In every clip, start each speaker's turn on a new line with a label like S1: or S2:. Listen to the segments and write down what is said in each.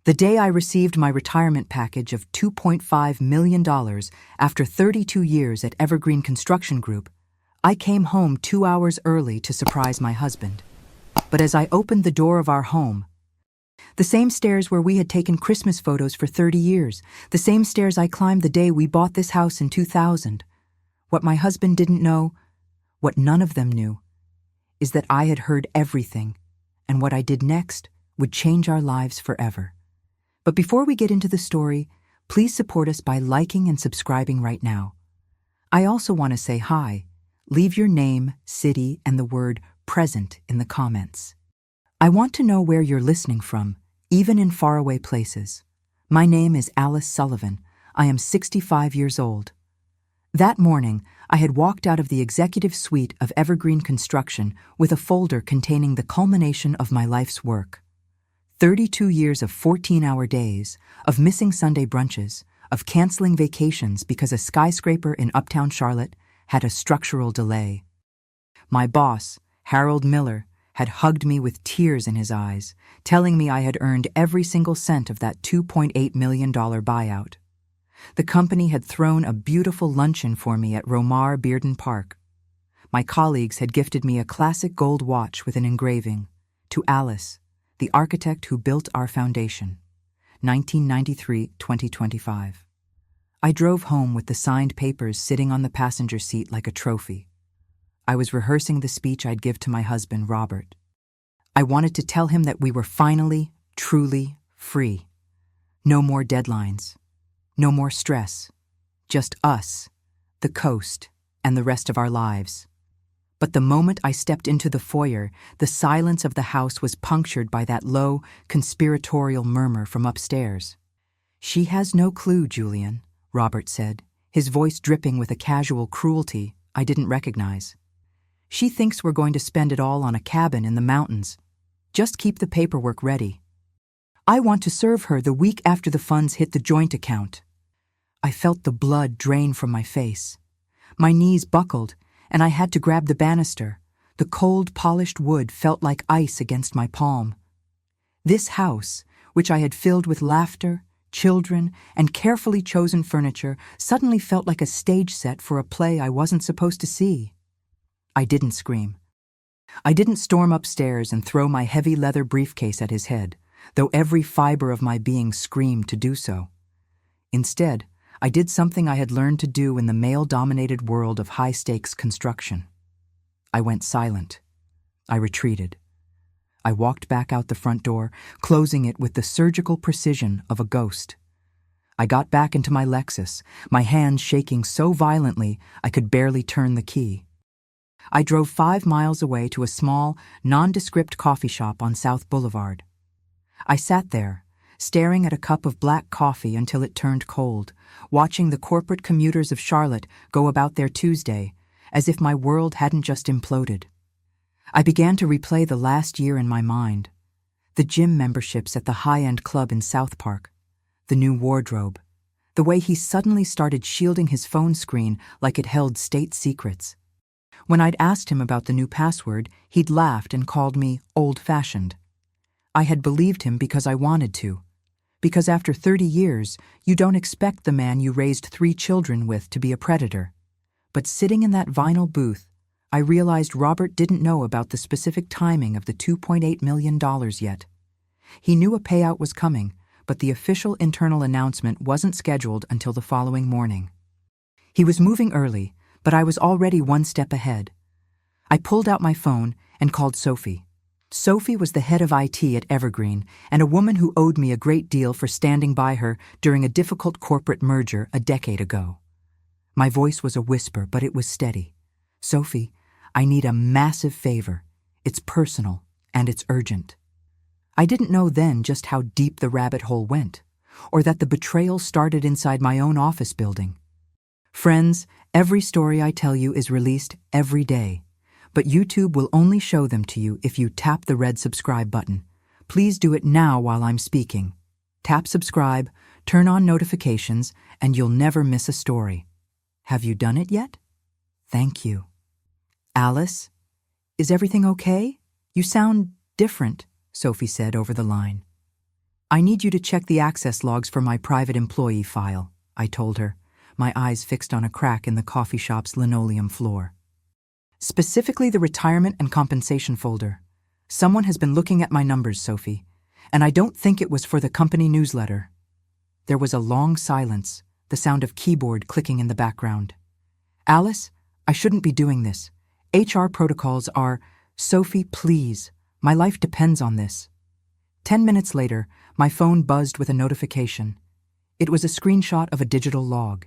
S1: The day I received my retirement package of $2.5 million after 32 years at Evergreen Construction Group, I came home 2 hours early to surprise my husband. But as I opened the door of our home, the same stairs where we had taken Christmas photos for 30 years, the same stairs I climbed the day we bought this house in 2000, what my husband didn't know, what none of them knew, is that I had heard everything, and what I did next would change our lives forever. But before we get into the story, please support us by liking and subscribing right now. I also want to say hi. Leave your name, city, and the word present in the comments. I want to know where you're listening from, even in faraway places. My name is Alice Sullivan. I am 65 years old. That morning, I had walked out of the executive suite of Evergreen Construction with a folder containing the culmination of my life's work. 32 years of 14-hour days, of missing Sunday brunches, of canceling vacations because a skyscraper in uptown Charlotte had a structural delay. My boss, Harold Miller, had hugged me with tears in his eyes, telling me I had earned every single cent of that $2.8 million buyout. The company had thrown a beautiful luncheon for me at Romar Bearden Park. My colleagues had gifted me a classic gold watch with an engraving, "To Alice, the architect who built our foundation, 1993-2025. I drove home with the signed papers sitting on the passenger seat like a trophy. I was rehearsing the speech I'd give to my husband, Robert. I wanted to tell him that we were finally, truly free. No more deadlines. No more stress. Just us, the coast, and the rest of our lives. But the moment I stepped into the foyer, the silence of the house was punctured by that low, conspiratorial murmur from upstairs. "She has no clue, Julian," Robert said, his voice dripping with a casual cruelty I didn't recognize. "She thinks we're going to spend it all on a cabin in the mountains. Just keep the paperwork ready. I want to serve her the week after the funds hit the joint account." I felt the blood drain from my face. My knees buckled, and I had to grab the banister. The cold, polished wood felt like ice against my palm. This house, which I had filled with laughter, children, and carefully chosen furniture, suddenly felt like a stage set for a play I wasn't supposed to see. I didn't scream. I didn't storm upstairs and throw my heavy leather briefcase at his head, though every fiber of my being screamed to do so. Instead, I did something I had learned to do in the male-dominated world of high-stakes construction. I went silent. I retreated. I walked back out the front door, closing it with the surgical precision of a ghost. I got back into my Lexus, my hands shaking so violently I could barely turn the key. I drove 5 miles away to a small, nondescript coffee shop on South Boulevard. I sat there, staring at a cup of black coffee until it turned cold, watching the corporate commuters of Charlotte go about their Tuesday, as if my world hadn't just imploded. I began to replay the last year in my mind. The gym memberships at the high-end club in South Park, the new wardrobe, the way he suddenly started shielding his phone screen like it held state secrets. When I'd asked him about the new password, he'd laughed and called me old-fashioned. I had believed him because I wanted to. Because after 30 years, you don't expect the man you raised 3 children with to be a predator. But sitting in that vinyl booth, I realized Robert didn't know about the specific timing of the $2.8 million yet. He knew a payout was coming, but the official internal announcement wasn't scheduled until the following morning. He was moving early, but I was already one step ahead. I pulled out my phone and called Sophie. Sophie was the head of IT at Evergreen and a woman who owed me a great deal for standing by her during a difficult corporate merger a decade ago. My voice was a whisper, but it was steady. "Sophie, I need a massive favor. It's personal, and it's urgent." I didn't know then just how deep the rabbit hole went, or that the betrayal started inside my own office building. Friends, every story I tell you is released every day. But YouTube will only show them to you if you tap the red subscribe button. Please do it now while I'm speaking. Tap subscribe, turn on notifications, and you'll never miss a story. Have you done it yet? Thank you. "Alice, is everything okay? You sound different," Sophie said over the line. I need you to check the access logs for my private employee file, I told her, my eyes fixed on a crack in the coffee shop's linoleum floor. Specifically the retirement and compensation folder. Someone has been looking at my numbers, Sophie, and I don't think it was for the company newsletter. There was a long silence, the sound of keyboard clicking in the background. Alice, I shouldn't be doing this. HR protocols are, Sophie, please, my life depends on this. 10 minutes later, my phone buzzed with a notification. It was a screenshot of a digital log.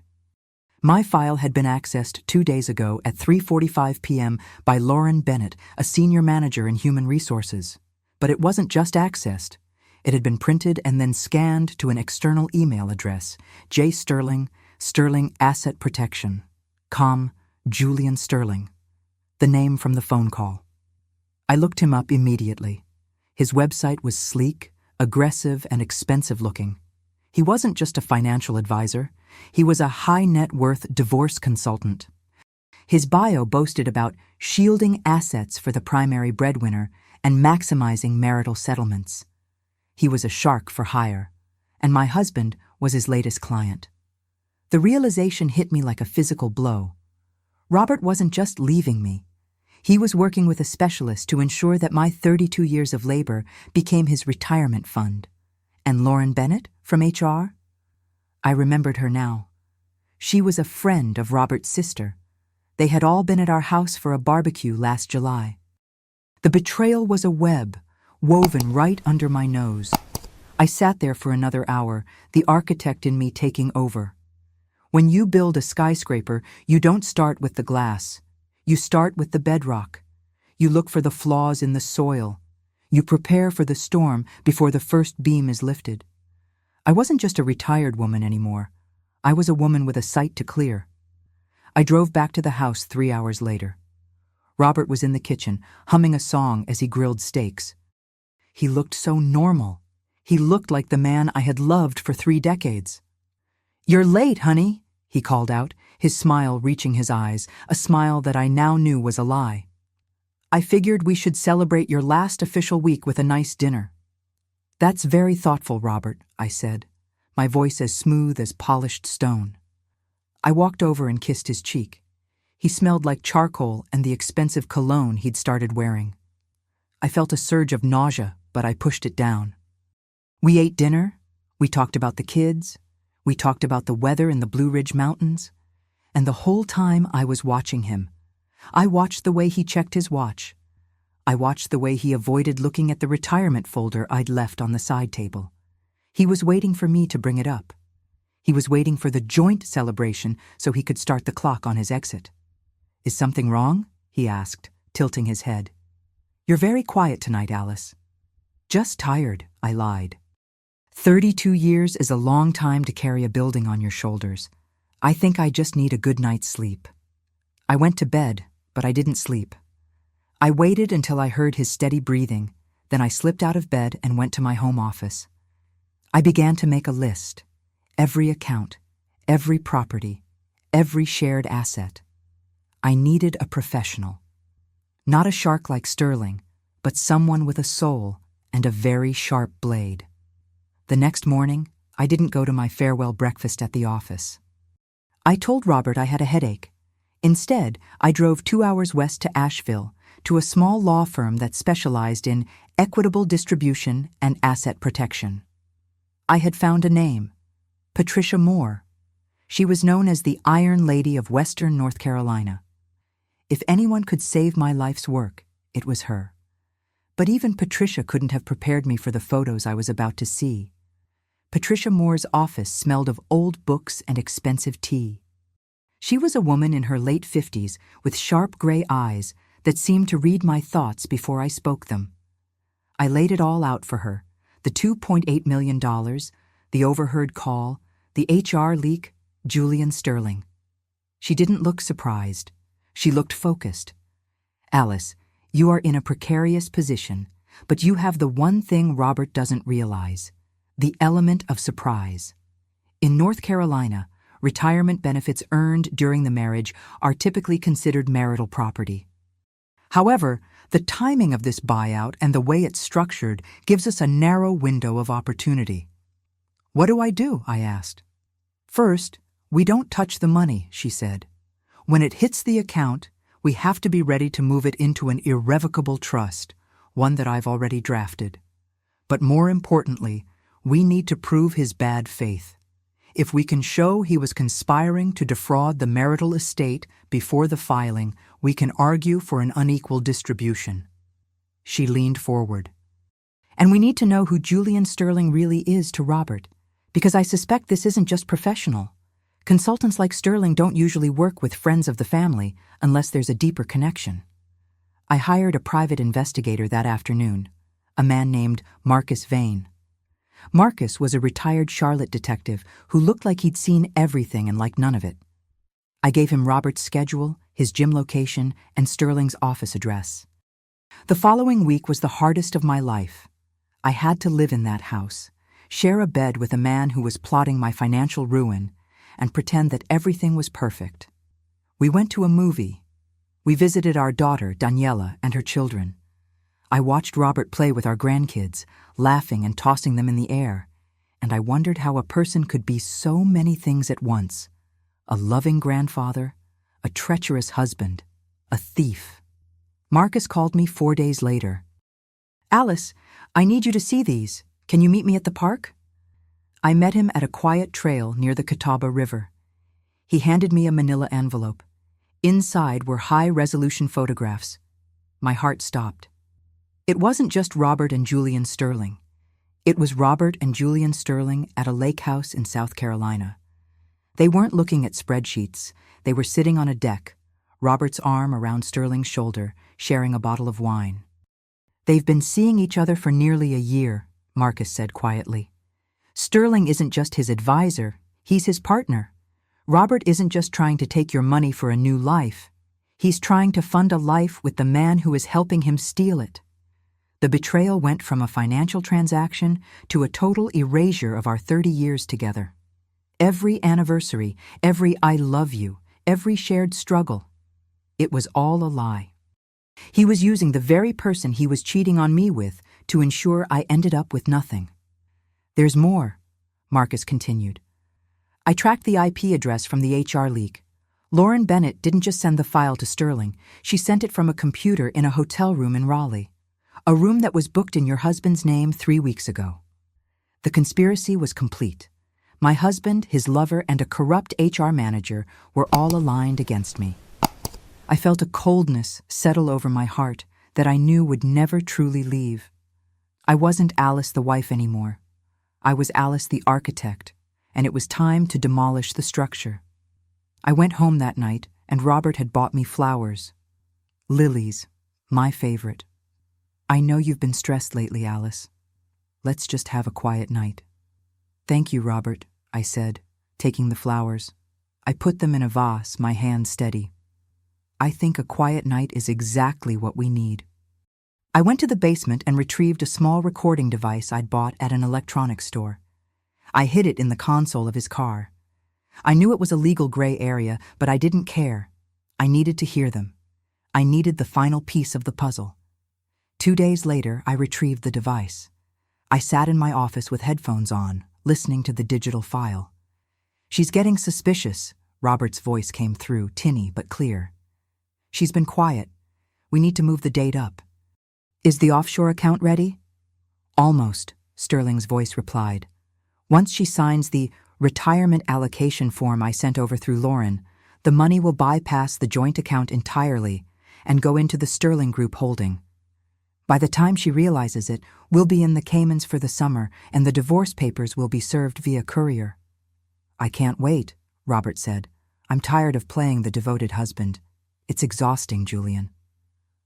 S1: My file had been accessed 2 days ago at 3:45 p.m. by Lauren Bennett, a senior manager in human resources. But it wasn't just accessed. It had been printed and then scanned to an external email address, J. Sterling, Sterling Asset Protection, com, Julian Sterling, the name from the phone call. I looked him up immediately. His website was sleek, aggressive, and expensive looking. He wasn't just a financial advisor. He was a high-net-worth divorce consultant. His bio boasted about shielding assets for the primary breadwinner and maximizing marital settlements. He was a shark for hire, and my husband was his latest client. The realization hit me like a physical blow. Robert wasn't just leaving me. He was working with a specialist to ensure that my 32 years of labor became his retirement fund. And Lauren Bennett from HR? I remembered her now. She was a friend of Robert's sister. They had all been at our house for a barbecue last July. The betrayal was a web, woven right under my nose. I sat there for another hour, the architect in me taking over. When you build a skyscraper, you don't start with the glass. You start with the bedrock. You look for the flaws in the soil. You prepare for the storm before the first beam is lifted. I wasn't just a retired woman anymore. I was a woman with a sight to clear. I drove back to the house 3 hours later. Robert was in the kitchen, humming a song as he grilled steaks. He looked so normal. He looked like the man I had loved for 3 decades. "You're late, honey," he called out, his smile reaching his eyes, a smile that I now knew was a lie. "I figured we should celebrate your last official week with a nice dinner." "That's very thoughtful, Robert," I said, my voice as smooth as polished stone. I walked over and kissed his cheek. He smelled like charcoal and the expensive cologne he'd started wearing. I felt a surge of nausea, but I pushed it down. We ate dinner, we talked about the kids, we talked about the weather in the Blue Ridge Mountains, and the whole time I was watching him. I watched the way he checked his watch. I watched the way he avoided looking at the retirement folder I'd left on the side table. He was waiting for me to bring it up. He was waiting for the joint celebration so he could start the clock on his exit. "Is something wrong?" he asked, tilting his head. "You're very quiet tonight, Alice." "Just tired," I lied. 32 years is a long time to carry a building on your shoulders. I think I just need a good night's sleep. I went to bed, but I didn't sleep. I waited until I heard his steady breathing, then I slipped out of bed and went to my home office. I began to make a list. Every account, every property, every shared asset. I needed a professional. Not a shark like Sterling, but someone with a soul and a very sharp blade. The next morning, I didn't go to my farewell breakfast at the office. I told Robert I had a headache. Instead, I drove 2 hours west to Asheville, to a small law firm that specialized in equitable distribution and asset protection. I had found a name, Patricia Moore. She was known as the Iron Lady of Western North Carolina. If anyone could save my life's work, it was her. But even Patricia couldn't have prepared me for the photos I was about to see. Patricia Moore's office smelled of old books and expensive tea. She was a woman in her late 50s with sharp gray eyes that seemed to read my thoughts before I spoke them. I laid it all out for her, the $2.8 million, the overheard call, the HR leak, Julian Sterling. She didn't look surprised. She looked focused. "Alice, you are in a precarious position, but you have the one thing Robert doesn't realize, the element of surprise. In North Carolina, retirement benefits earned during the marriage are typically considered marital property. However, The timing of this buyout and the way it's structured gives us a narrow window of opportunity. What do I do? I asked. First, we don't touch the money, she said. When it hits the account, we have to be ready to move it into an irrevocable trust, one that I've already drafted. But more importantly, we need to prove his bad faith. If we can show he was conspiring to defraud the marital estate before the filing, we can argue for an unequal distribution. She leaned forward. And we need to know who Julian Sterling really is to Robert, because I suspect this isn't just professional. Consultants like Sterling don't usually work with friends of the family unless there's a deeper connection. I hired a private investigator that afternoon, a man named Marcus Vane. Marcus was a retired Charlotte detective who looked like he'd seen everything and liked none of it. I gave him Robert's schedule, his gym location, and Sterling's office address. The following week was the hardest of my life. I had to live in that house, share a bed with a man who was plotting my financial ruin, and pretend that everything was perfect. We went to a movie. We visited our daughter, Daniela, and her children. I watched Robert play with our grandkids, laughing and tossing them in the air, and I wondered how a person could be so many things at once: a loving grandfather, a treacherous husband, a thief. Marcus called me 4 days later. "Alice, I need you to see these. Can you meet me at the park?" I met him at a quiet trail near the Catawba River. He handed me a manila envelope. Inside were high-resolution photographs. My heart stopped. It wasn't just Robert and Julian Sterling. It was Robert and Julian Sterling at a lake house in South Carolina. They weren't looking at spreadsheets. They were sitting on a deck, Robert's arm around Sterling's shoulder, sharing a bottle of wine. "They've been seeing each other for nearly a year," Marcus said quietly. "Sterling isn't just his advisor, he's his partner. Robert isn't just trying to take your money for a new life. He's trying to fund a life with the man who is helping him steal it." The betrayal went from a financial transaction to a total erasure of our 30 years together. Every anniversary, every "I love you," every shared struggle. It was all a lie. He was using the very person he was cheating on me with to ensure I ended up with nothing. "There's more," Marcus continued. "I tracked the IP address from the HR leak. Lauren Bennett didn't just send the file to Sterling, she sent it from a computer in a hotel room in Raleigh, a room that was booked in your husband's name 3 weeks ago. The conspiracy was complete. My husband, his lover, and a corrupt HR manager were all aligned against me. I felt a coldness settle over my heart that I knew would never truly leave. I wasn't Alice the wife anymore. I was Alice the architect, and it was time to demolish the structure. I went home that night, and Robert had bought me flowers. Lilies, my favorite. "I know you've been stressed lately, Alice. Let's just have a quiet night." "Thank you, Robert," I said, taking the flowers. I put them in a vase, my hand steady. "I think a quiet night is exactly what we need." I went to the basement and retrieved a small recording device I'd bought at an electronics store. I hid it in the console of his car. I knew it was a legal gray area, but I didn't care. I needed to hear them. I needed the final piece of the puzzle. 2 days later, I retrieved the device. I sat in my office with headphones on, listening to the digital file. "She's getting suspicious," Robert's voice came through, tinny but clear. "She's been quiet. We need to move the date up." "Is the offshore account ready?" "Almost," Sterling's voice replied. "Once she signs the retirement allocation form I sent over through Lauren, the money will bypass the joint account entirely and go into the Sterling Group holding. By the time she realizes it, we'll be in the Caymans for the summer, and the divorce papers will be served via courier." "I can't wait," Robert said. "I'm tired of playing the devoted husband. It's exhausting, Julian."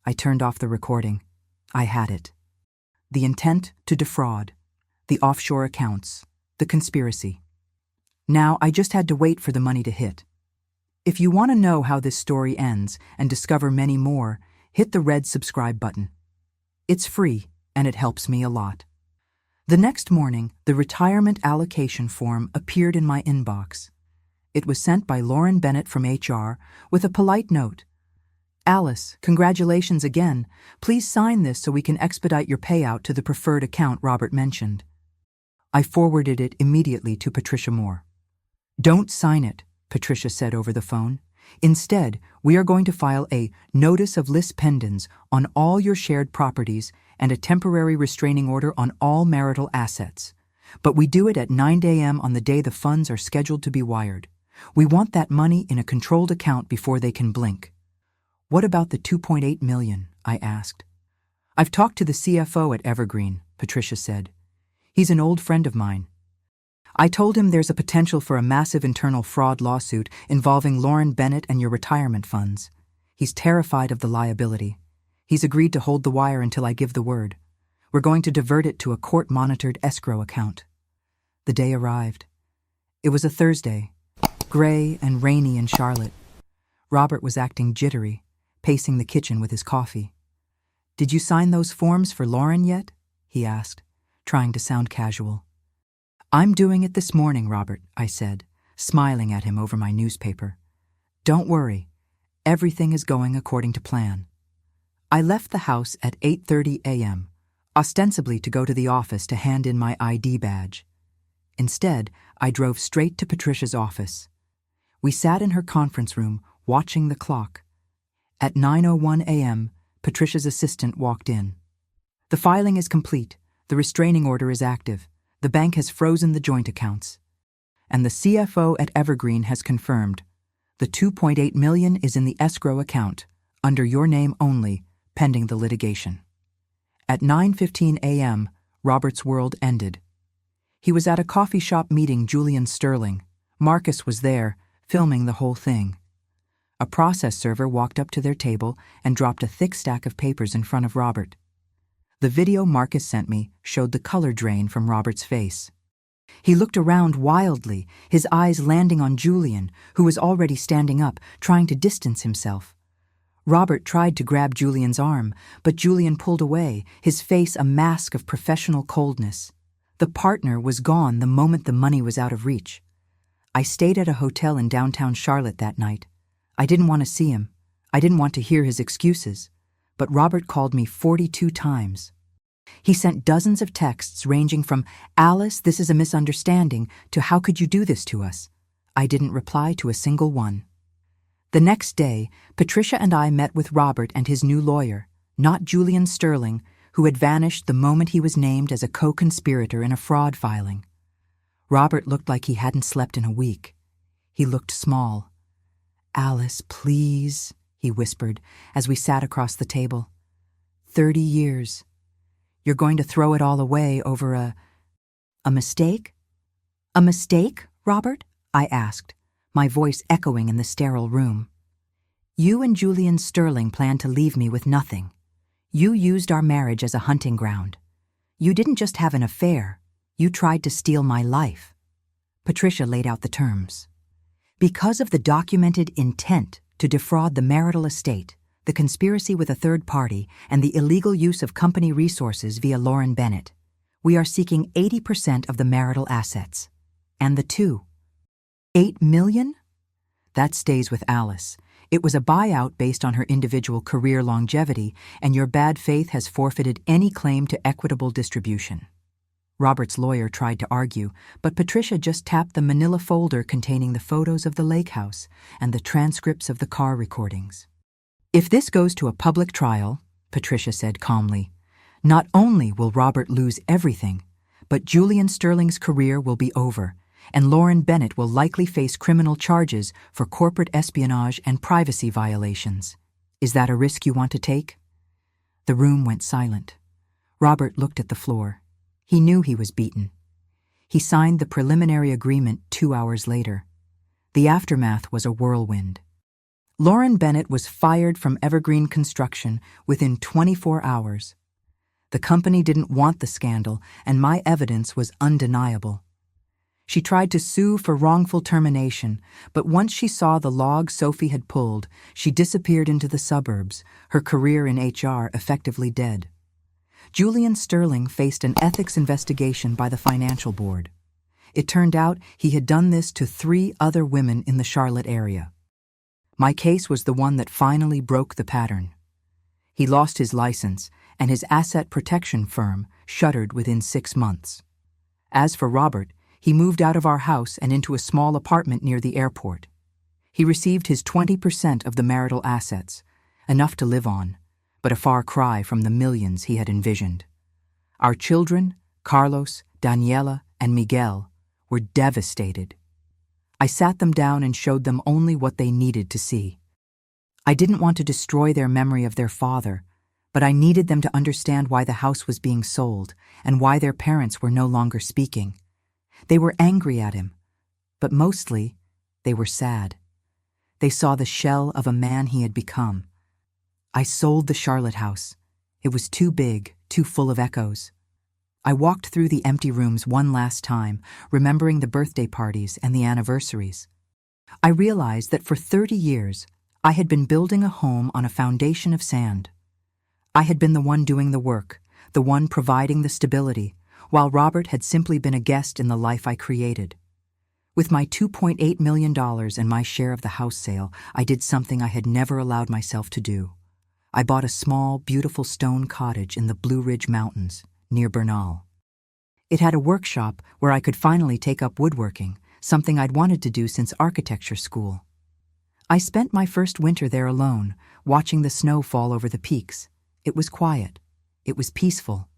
S1: I turned off the recording. I had it. The intent to defraud, the offshore accounts, the conspiracy. Now I just had to wait for the money to hit. If you want to know how this story ends and discover many more, hit the red subscribe button. It's free, and it helps me a lot. The next morning, the retirement allocation form appeared in my inbox. It was sent by Lauren Bennett from HR with a polite note. Alice, congratulations again. Please sign this so we can expedite your payout to the preferred account Robert mentioned. I forwarded it immediately to Patricia Moore. Don't sign it, Patricia said over the phone. Instead, we are going to file a notice of lis pendens on all your shared properties and a temporary restraining order on all marital assets. But we do it at 9 a.m. on the day the funds are scheduled to be wired. We want that money in a controlled account before they can blink. What about the $2.8 million? I asked. I've talked to the CFO at Evergreen, Patricia said. He's an old friend of mine. I told him there's a potential for a massive internal fraud lawsuit involving Lauren Bennett and your retirement funds. He's terrified of the liability. He's agreed to hold the wire until I give the word. We're going to divert it to a court-monitored escrow account. The day arrived. It was a Thursday, gray and rainy in Charlotte. Robert was acting jittery, pacing the kitchen with his coffee. Did you sign those forms for Lauren yet? He asked, trying to sound casual. I'm doing it this morning, Robert, I said, smiling at him over my newspaper. Don't worry. Everything is going according to plan. I left the house at 8:30 a.m., ostensibly to go to the office to hand in my ID badge. Instead, I drove straight to Patricia's office. We sat in her conference room, watching the clock. At 9:01 a.m., Patricia's assistant walked in. The filing is complete. The restraining order is active. The bank has frozen the joint accounts. And the CFO at Evergreen has confirmed. The $2.8 million is in the escrow account, under your name only, pending the litigation. At 9:15 a.m., Robert's world ended. He was at a coffee shop meeting Julian Sterling. Marcus was there, filming the whole thing. A process server walked up to their table and dropped a thick stack of papers in front of Robert. The video Marcus sent me showed the color drain from Robert's face. He looked around wildly, his eyes landing on Julian, who was already standing up, trying to distance himself. Robert tried to grab Julian's arm, but Julian pulled away, his face a mask of professional coldness. The partner was gone the moment the money was out of reach. I stayed at a hotel in downtown Charlotte that night. I didn't want to see him. I didn't want to hear his excuses. But Robert called me 42 times. He sent dozens of texts ranging from, "Alice, this is a misunderstanding," to "How could you do this to us?" I didn't reply to a single one. The next day, Patricia and I met with Robert and his new lawyer, not Julian Sterling, who had vanished the moment he was named as a co-conspirator in a fraud filing. Robert looked like he hadn't slept in a week. He looked small. "Alice, please," he whispered as we sat across the table. 30 years. You're going to throw it all away over a mistake? A mistake, Robert? I asked, my voice echoing in the sterile room. You and Julian Sterling planned to leave me with nothing. You used our marriage as a hunting ground. You didn't just have an affair. You tried to steal my life. Patricia laid out the terms. Because of the documented intent to defraud the marital estate, the conspiracy with a third party, and the illegal use of company resources via Lauren Bennett, we are seeking 80% of the marital assets. And the $2.8 million? That stays with Alice. It was a buyout based on her individual career longevity, and your bad faith has forfeited any claim to equitable distribution. Robert's lawyer tried to argue, but Patricia just tapped the manila folder containing the photos of the lake house and the transcripts of the car recordings. If this goes to a public trial, Patricia said calmly, not only will Robert lose everything, but Julian Sterling's career will be over, and Lauren Bennett will likely face criminal charges for corporate espionage and privacy violations. Is that a risk you want to take? The room went silent. Robert looked at the floor. He knew he was beaten. He signed the preliminary agreement 2 hours later. The aftermath was a whirlwind. Lauren Bennett was fired from Evergreen Construction within 24 hours. The company didn't want the scandal, and my evidence was undeniable. She tried to sue for wrongful termination, but once she saw the log Sophie had pulled, she disappeared into the suburbs, her career in HR effectively dead. Julian Sterling faced an ethics investigation by the financial board. It turned out he had done this to 3 other women in the Charlotte area. My case was the one that finally broke the pattern. He lost his license, and his asset protection firm shuttered within 6 months. As for Robert, he moved out of our house and into a small apartment near the airport. He received his 20% of the marital assets, enough to live on, but a far cry from the millions he had envisioned. Our children, Carlos, Daniela, and Miguel, were devastated. I sat them down and showed them only what they needed to see. I didn't want to destroy their memory of their father, but I needed them to understand why the house was being sold and why their parents were no longer speaking. They were angry at him, but mostly they were sad. They saw the shell of a man he had become. I sold the Charlotte house. It was too big, too full of echoes. I walked through the empty rooms one last time, remembering the birthday parties and the anniversaries. I realized that for 30 years, I had been building a home on a foundation of sand. I had been the one doing the work, the one providing the stability, while Robert had simply been a guest in the life I created. With my $2.8 million and my share of the house sale, I did something I had never allowed myself to do. I bought a small, beautiful stone cottage in the Blue Ridge Mountains, near Bernal. It had a workshop where I could finally take up woodworking, something I'd wanted to do since architecture school. I spent my first winter there alone, watching the snow fall over the peaks. It was quiet. It was peaceful.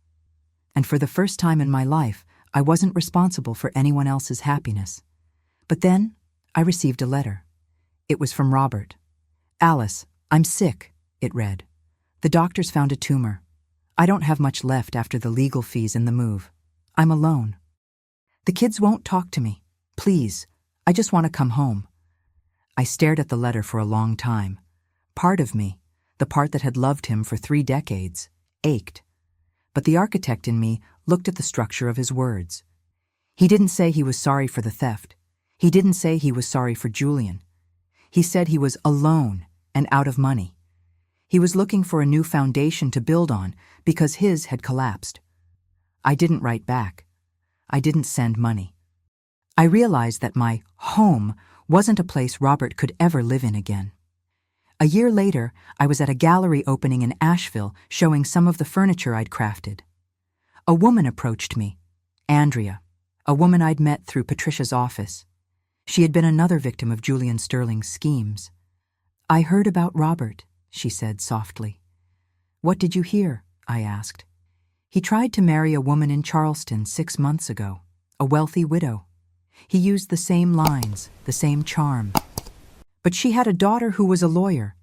S1: And for the first time in my life, I wasn't responsible for anyone else's happiness. But then, I received a letter. It was from Robert. "Alice, I'm sick," it read. "The doctors found a tumor. I don't have much left after the legal fees and the move. I'm alone. The kids won't talk to me. Please, I just want to come home." I stared at the letter for a long time. Part of me, the part that had loved him for 3 decades, ached. But the architect in me looked at the structure of his words. He didn't say he was sorry for the theft. He didn't say he was sorry for Julian. He said he was alone and out of money. He was looking for a new foundation to build on because his had collapsed. I didn't write back. I didn't send money. I realized that my home wasn't a place Robert could ever live in again. A year later, I was at a gallery opening in Asheville showing some of the furniture I'd crafted. A woman approached me, Andrea, a woman I'd met through Patricia's office. She had been another victim of Julian Sterling's schemes. "I heard about Robert," she said softly. "What did you hear?" I asked. "He tried to marry a woman in Charleston 6 months ago, a wealthy widow. He used the same lines, the same charm. But she had a daughter who was a lawyer.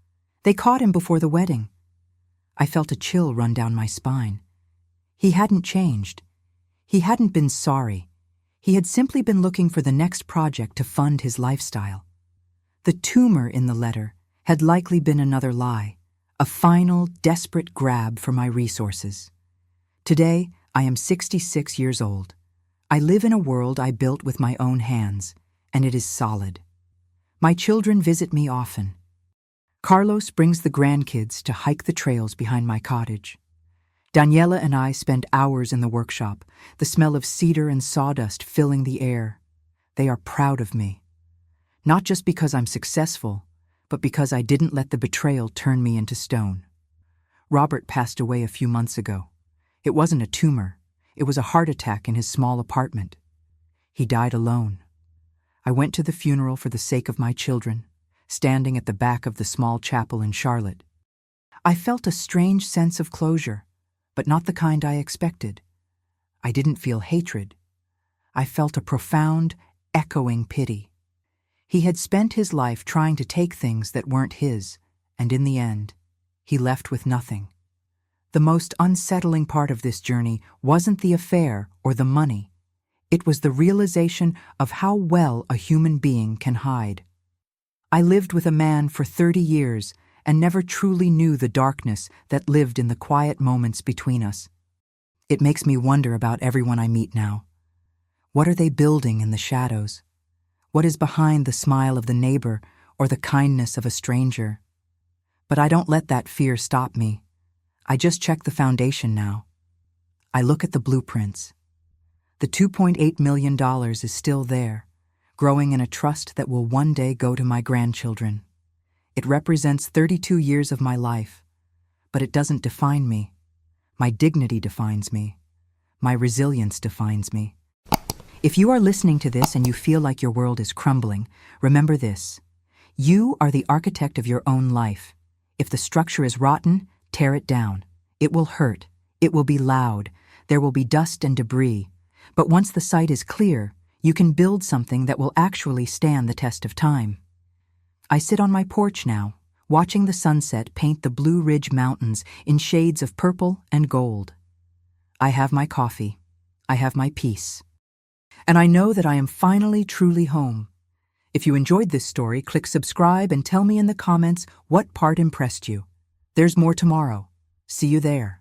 S1: They caught him before the wedding." I felt a chill run down my spine. He hadn't changed. He hadn't been sorry. He had simply been looking for the next project to fund his lifestyle. The tumor in the letter had likely been another lie, a final, desperate grab for my resources. Today, I am 66 years old. I live in a world I built with my own hands, and it is solid. My children visit me often. Carlos brings the grandkids to hike the trails behind my cottage. Daniela and I spend hours in the workshop, the smell of cedar and sawdust filling the air. They are proud of me. Not just because I'm successful, but because I didn't let the betrayal turn me into stone. Robert passed away a few months ago. It wasn't a tumor. It was a heart attack in his small apartment. He died alone. I went to the funeral for the sake of my children, standing at the back of the small chapel in Charlotte. I felt a strange sense of closure, but not the kind I expected. I didn't feel hatred. I felt a profound, echoing pity. He had spent his life trying to take things that weren't his, and in the end, he left with nothing. The most unsettling part of this journey wasn't the affair or the money. It was the realization of how well a human being can hide. I lived with a man for 30 years and never truly knew the darkness that lived in the quiet moments between us. It makes me wonder about everyone I meet now. What are they building in the shadows? What is behind the smile of the neighbor or the kindness of a stranger? But I don't let that fear stop me. I just check the foundation now. I look at the blueprints. The $2.8 million is still there, growing in a trust that will one day go to my grandchildren. It represents 32 years of my life, but it doesn't define me. My dignity defines me. My resilience defines me. If you are listening to this and you feel like your world is crumbling, remember this. You are the architect of your own life. If the structure is rotten, tear it down. It will hurt. It will be loud. There will be dust and debris. But once the site is clear, you can build something that will actually stand the test of time. I sit on my porch now, watching the sunset paint the Blue Ridge Mountains in shades of purple and gold. I have my coffee. I have my peace. And I know that I am finally truly home. If you enjoyed this story, click subscribe and tell me in the comments what part impressed you. There's more tomorrow. See you there.